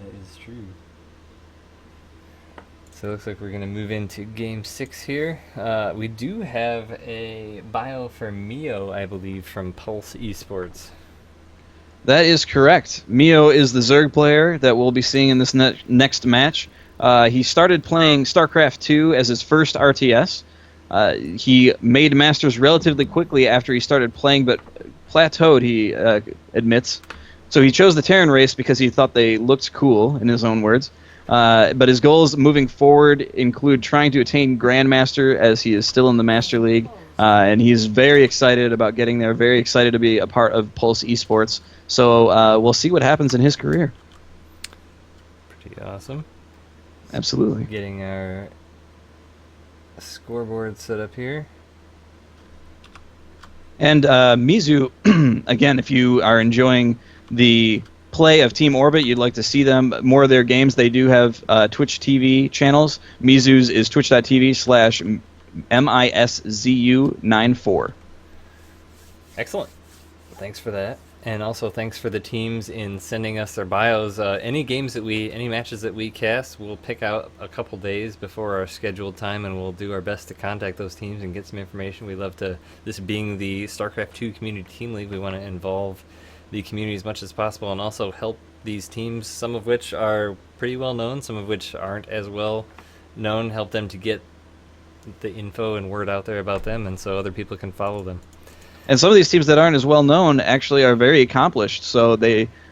That is true. So it looks like we're going to move into Game 6 here. We do have a bio for Mio, I believe, from Pulse Esports. That is correct. Mio is the Zerg player that we'll be seeing in this next match. He started playing StarCraft 2 as his first RTS. He made Masters relatively quickly after he started playing, but plateaued, he admits. So he chose the Terran race because he thought they looked cool, in his own words. But his goals moving forward include trying to attain Grandmaster, as he is still in the Master League. And he's very excited about getting there, very excited to be a part of Pulse Esports. So we'll see what happens in his career. Pretty awesome. Absolutely. Getting our scoreboard set up here. And Miszu, again, if you are enjoying the play of Team Orbit, you'd like to see them more of their games, they do have Twitch TV channels. Mizu's is twitch.tv/MISZU94. Excellent. Thanks for that. And also thanks for the teams in sending us their bios. Any matches that we cast, we'll pick out a couple days before our scheduled time, and we'll do our best to contact those teams and get some information. We love to, this being the StarCraft 2 Community Team League, we want to involve the community as much as possible and also help these teams, some of which are pretty well known, some of which aren't as well known, help them to get the info and word out there about them, and so other people can follow them. And some of these teams that aren't as well known actually are very accomplished. So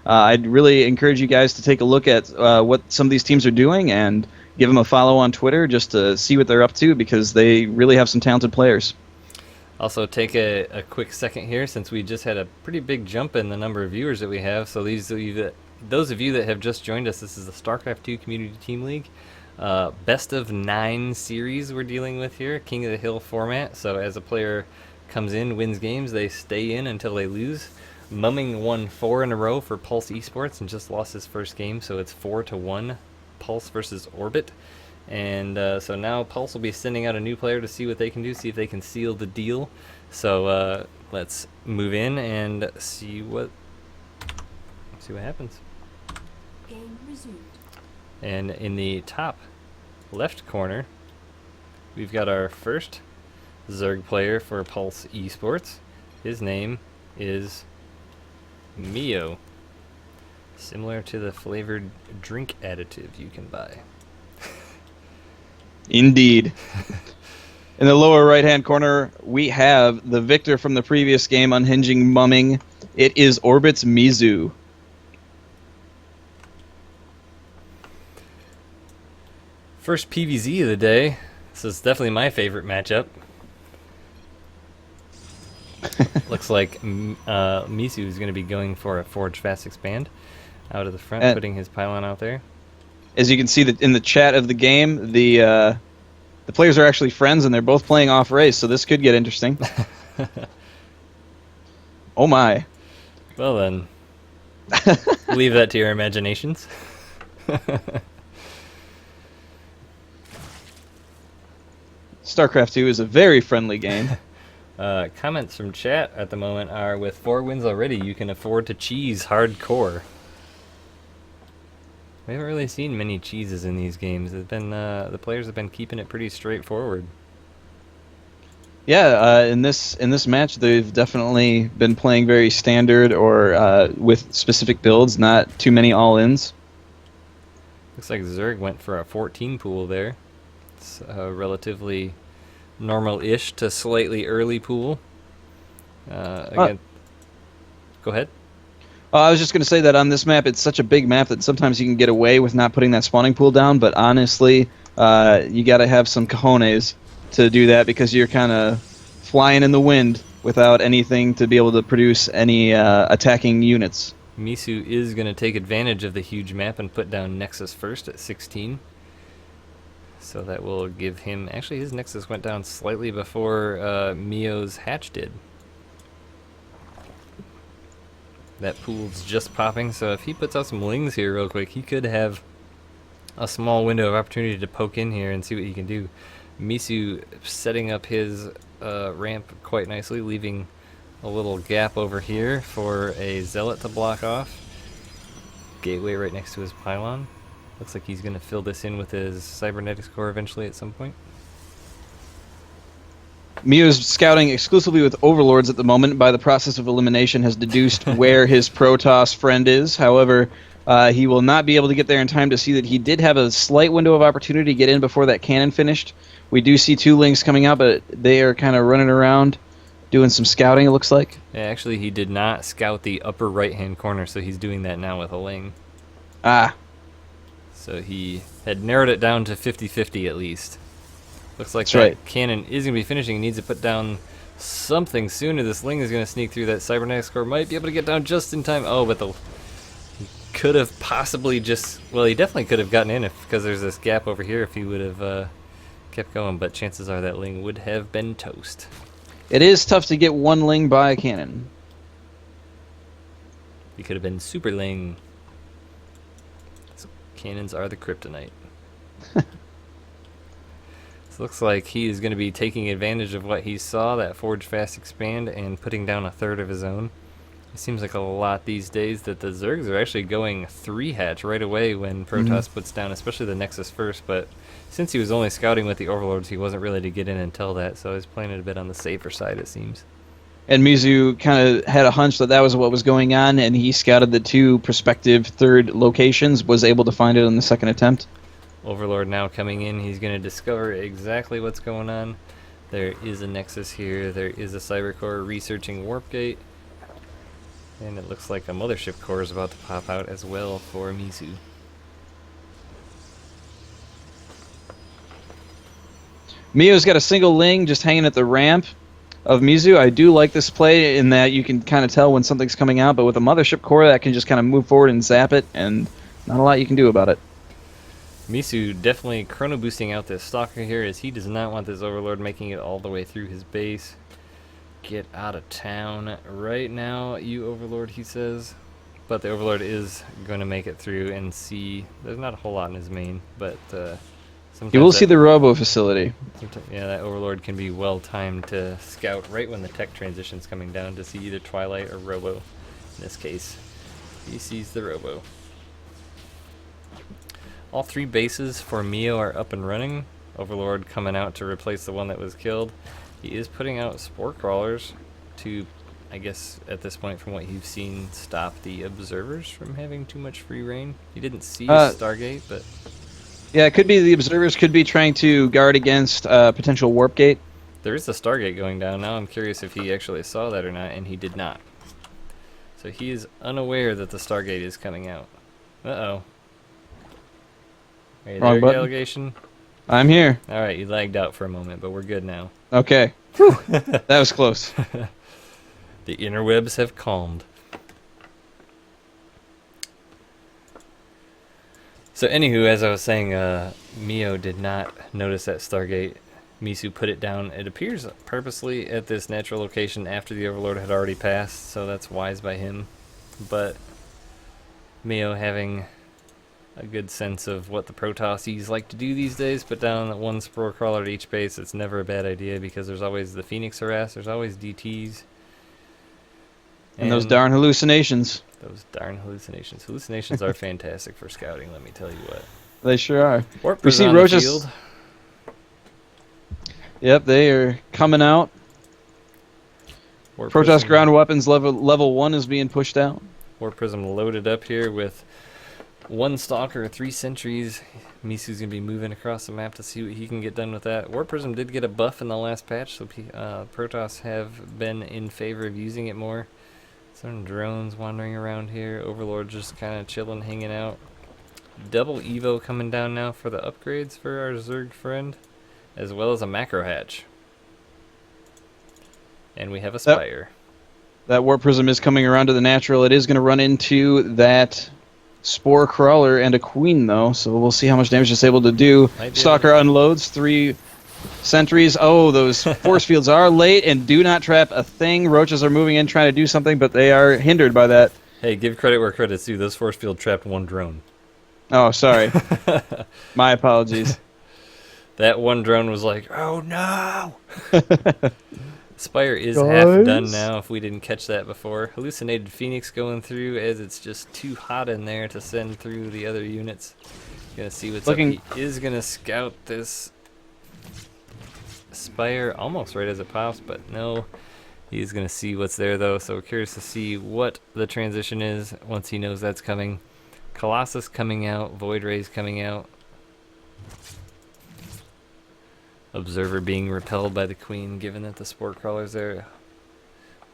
I'd really encourage you guys to take a look at what some of these teams are doing and give them a follow on Twitter just to see what they're up to, because they really have some talented players. Also, take a quick second here, since we just had a pretty big jump in the number of viewers that we have. So those of you that have just joined us, this is the StarCraft 2 Community Team League. Best of 9 series we're dealing with here, King of the Hill format. So as a player comes in, wins games, they stay in until they lose. Mumming won 4 in a row for Pulse Esports and just lost his first game, so it's 4-1 Pulse versus Orbit. And so now Pulse will be sending out a new player to see what they can do, see if they can seal the deal. So let's move in and see what happens. Game resumed. And in the top left corner, we've got our first Zerg player for Pulse Esports. His name is Mio, similar to the flavored drink additive you can buy. Indeed. In the lower right-hand corner, we have the victor from the previous game, Unhinging Mumming. It is Orbit's Miszu. First PVZ of the day. This is definitely my favorite matchup. Looks like Miszu is going to be going for a Forge Fast Expand out of the front, putting his pylon out there. As you can see that in the chat of the game, the players are actually friends and they're both playing off race, so this could get interesting. Oh my. Well then, leave that to your imaginations. StarCraft 2 is a very friendly game. Comments from chat at the moment are, with 4 wins already, you can afford to cheese hardcore. We haven't really seen many cheeses in these games. It's been the players have been keeping it pretty straightforward. Yeah, in this match, they've definitely been playing very standard or with specific builds, not too many all-ins. Looks like Zerg went for a 14 pool there. It's a relatively normal-ish to slightly early pool. Again, go ahead. I was just going to say that on this map, it's such a big map that sometimes you can get away with not putting that spawning pool down, but honestly, you got to have some cojones to do that, because you're kind of flying in the wind without anything to be able to produce any attacking units. Miszu is going to take advantage of the huge map and put down Nexus first at 16. So that will give him... Actually, his Nexus went down slightly before Mio's hatch did. That pool's just popping, so if he puts out some lings here real quick, he could have a small window of opportunity to poke in here and see what he can do. Miszu setting up his ramp quite nicely, leaving a little gap over here for a Zealot to block off. gateway right next to his pylon. Looks like he's going to fill this in with his cybernetics core eventually at some point. Mio's scouting exclusively with overlords at the moment. By the process of elimination, has deduced where his Protoss friend is. However, he will not be able to get there in time to see that he did have a slight window of opportunity to get in before that cannon finished. We do see 2 Lings coming out, but they are kind of running around doing some scouting, it looks like. Yeah, actually, he did not scout the upper right-hand corner, so he's doing that now with a Ling. Ah. So he had narrowed it down to 50-50 at least. Looks like That's that right. cannon is going to be finishing. He needs to put down something sooner. This Ling is going to sneak through that cybernetics core. Might be able to get down just in time. Oh, but he could have possibly just... Well, he definitely could have gotten in because there's this gap over here if he would have kept going. But chances are that Ling would have been toast. It is tough to get 1 Ling by a cannon. He could have been Super Ling. So cannons are the kryptonite. Looks like he is going to be taking advantage of what he saw, that Forge Fast Expand, and putting down a third of his own. It seems like a lot these days that the Zergs are actually going 3-hatch right away when Protoss puts down, especially the Nexus first, but since he was only scouting with the Overlords, he wasn't ready to get in and tell that, so he's playing it a bit on the safer side, it seems. And Miszu kind of had a hunch that was what was going on, and he scouted the 2 prospective third locations, was able to find it on the second attempt. Overlord now coming in. He's going to discover exactly what's going on. There is a Nexus here. There is a Cyber Core researching Warp Gate. And it looks like a Mothership Core is about to pop out as well for Miszu. Mio's got a single Ling just hanging at the ramp of Miszu. I do like this play in that you can kind of tell when something's coming out, but with a Mothership Core that can just kind of move forward and zap it, and not a lot you can do about it. Miszu definitely chrono boosting out this Stalker here as he does not want this Overlord making it all the way through his base. Get out of town right now, you Overlord, he says. But the Overlord is going to make it through and see. There's not a whole lot in his main, but sometimes You will see the Robo facility. Yeah, that Overlord can be well timed to scout right when the tech transition's coming down to see either Twilight or Robo. In this case, he sees the Robo. All 3 bases for Mio are up and running. Overlord coming out to replace the one that was killed. He is putting out Spore Crawlers to, I guess, at this point from what you've seen, stop the Observers from having too much free reign. He didn't see a Stargate, but... Yeah, it could be the Observers could be trying to guard against potential Warp Gate. There is a Stargate going down. Now I'm curious if he actually saw that or not, and he did not. So he is unaware that the Stargate is coming out. Uh-oh. Are you Wrong there, button. Delegation? I'm here. Alright, you lagged out for a moment, but we're good now. Okay. Whew. That was close. The interwebs have calmed. So anywho, as I was saying, Mio did not notice that Stargate. Miszu put it down, it appears purposely at this natural location after the Overlord had already passed, so that's wise by him. But Mio having a good sense of what the Protosses like to do these days, put down 1 Spore Crawler at each base. It's never a bad idea because there's always the Phoenix Harass, there's always DTs. And those darn hallucinations. Those darn hallucinations. Hallucinations are fantastic for scouting, let me tell you what. They sure are. Warp We see on the Roaches. field. Yep, they are coming out. Warp Protoss Prism- ground weapons level 1 is being pushed out. Warp Prism loaded up here with 1 Stalker, 3 Sentries. Misu's going to be moving across the map to see what he can get done with that. Warp Prism did get a buff in the last patch, so Protoss have been in favor of using it more. Some drones wandering around here. Overlord just kind of chilling, hanging out. Double Evo coming down now for the upgrades for our Zerg friend, as well as a Macro Hatch. And we have a Spire. That Warp Prism is coming around to the natural. It is going to run into that Spore Crawler and a Queen, though, so we'll see how much damage it's able to do. Stalker unloads 3 sentries. Oh, those force fields are late and do not trap a thing. Roaches are moving in trying to do something, but they are hindered by that. Hey, give credit where credit's due. Those force field trapped 1 drone. Oh, sorry. My apologies. That 1 drone was like, oh no! Spire is half done now, if we didn't catch that before. Hallucinated Phoenix going through, as it's just too hot in there to send through the other units. Gonna see what's up. He is gonna scout this Spire almost right as it pops, but no. He's gonna see what's there though, so we're curious to see what the transition is once he knows that's coming. Colossus coming out, Void Rays coming out. Observer being repelled by the Queen, given that the Spore Crawler's there.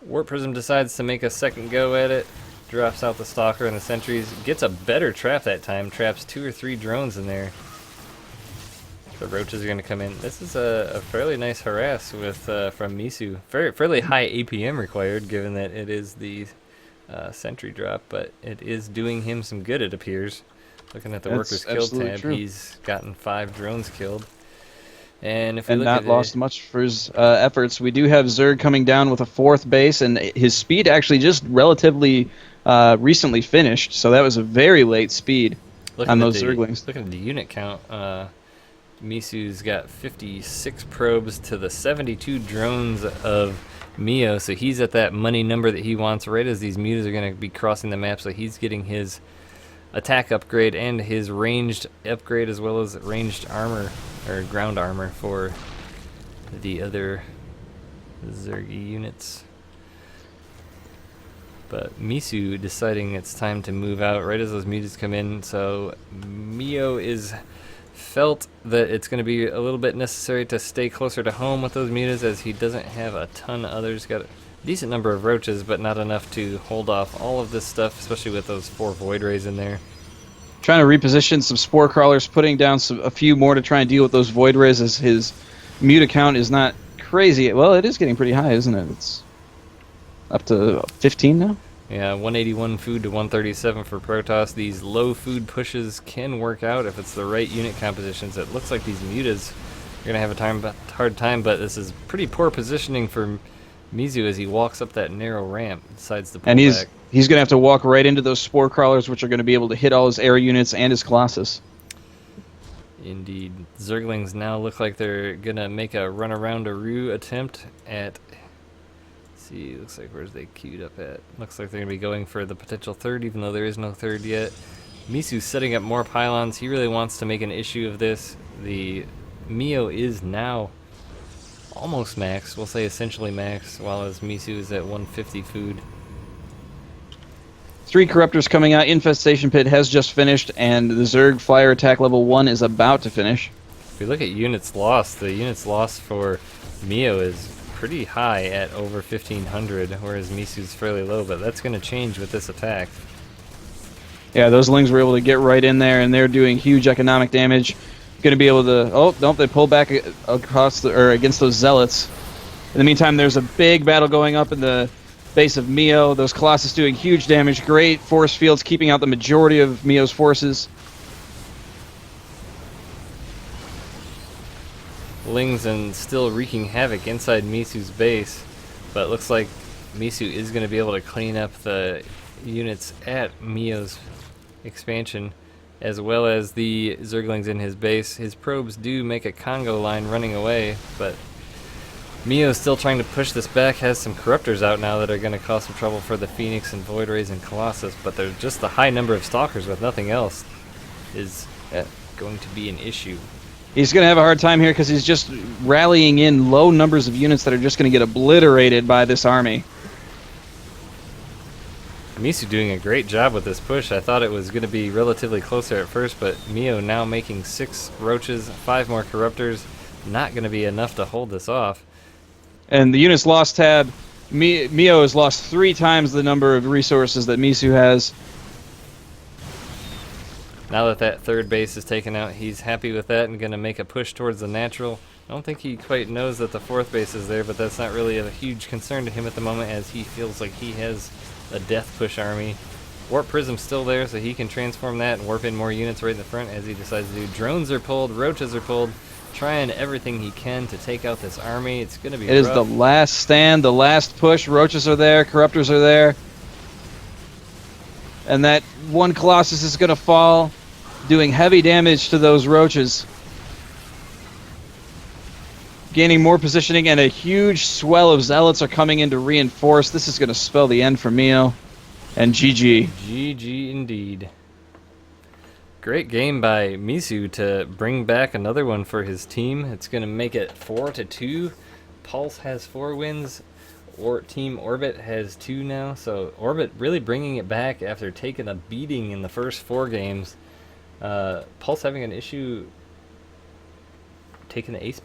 Warp Prism decides to make a second go at it. Drops out the Stalker and the Sentries. Gets a better trap that time. Traps 2 or 3 drones in there. The Roaches are going to come in. This is a fairly nice harass with from Miszu. Fairly high APM required, given that it is the Sentry drop, but it is doing him some good, it appears. Looking at the Workers Killed tab, he's gotten 5 drones killed. And if we look not at lost much for his efforts. We do have Zerg coming down with a 4th base, and his speed actually just relatively recently finished, so that was a very late speed on those Zerglings. Looking at the unit count, Misu's got 56 probes to the 72 drones of Mio, so he's at that money number that he wants right as these mutas are going to be crossing the map, so he's getting his attack upgrade and his ranged upgrade as well as ranged armor or ground armor for the other Zergy units. But Miszu deciding it's time to move out right as those mutas come in, so Mio is felt that it's going to be a little bit necessary to stay closer to home with those mutas, as he doesn't have a ton of others. Got a decent number of roaches, but not enough to hold off all of this stuff, especially with those 4 Void Rays in there. Trying to reposition some Spore Crawlers, putting down a few more to try and deal with those Void Rays, as his muta count is not crazy. Well, it is getting pretty high, isn't it? It's up to 15 now? Yeah, 181 food to 137 for Protoss. These low food pushes can work out if it's the right unit compositions. It looks like these mutas are going to have a hard time, but this is pretty poor positioning for Miszu as he walks up that narrow ramp, decides to pull and back. He's going to have to walk right into those Spore Crawlers, which are going to be able to hit all his air units and his Colossus. Indeed. Zerglings now look like they're going to make a run around a Rue attempt at... see, looks like where's they queued up at? Looks like they're going to be going for the potential 3rd, even though there is no 3rd yet. Misu's setting up more pylons. He really wants to make an issue of this. The Mio is now almost max. We'll say essentially max, while as Miszu is at 150 food. 3 Corruptors coming out. Infestation Pit has just finished, and the Zerg Flyer Attack level 1 is about to finish. If we look at units lost, the units lost for Mio is pretty high at over 1,500, whereas Misu's fairly low, but that's going to change with this attack. Yeah, those Lings were able to get right in there, and they're doing huge economic damage. Going to be able to... oh, nope, they pull back across against those Zealots. In the meantime, there's a big battle going up in the base of Mio. Those Colossus doing huge damage. Great force fields keeping out the majority of Mio's forces. Lings and still wreaking havoc inside Misu's base, but it looks like Miszu is going to be able to clean up the units at Mio's expansion, as well as the Zerglings in his base. His probes do make a Congo line running away, but Mio's still trying to push this back, has some Corruptors out now that are going to cause some trouble for the Phoenix and Void Rays and Colossus, but there's just the high number of Stalkers with nothing else is going to be an issue. He's going to have a hard time here because he's just rallying in low numbers of units that are just going to get obliterated by this army. Miszu doing a great job with this push. I thought it was going to be relatively closer at first, but Mio now making 6 Roaches, 5 more Corruptors. Not going to be enough to hold this off. And the units lost tab, Mio has lost 3 times the number of resources that Miszu has. Now that that 3rd base is taken out, he's happy with that and going to make a push towards the natural. I don't think he quite knows that the 4th base is there, but that's not really a huge concern to him at the moment, as he feels like he has a death push army. Warp Prism's still there, so he can transform that and warp in more units right in the front as he decides to do. Drones are pulled, Roaches are pulled, trying everything he can to take out this army. It's going to be rough. It is the last stand, the last push. Roaches are there, Corruptors are there. And that one Colossus is going to fall, doing heavy damage to those Roaches. gaining more positioning, and a huge swell of zealots are coming in to reinforce. This is going to spell the end for Mio. And GG. GG indeed. Great game by Miszu to bring back another one for his team. It's going to make it 4-2. Pulse has 4 wins. Team Orbit has 2 now. So Orbit really bringing it back after taking a beating in the first 4 games. Pulse having an issue taking the ace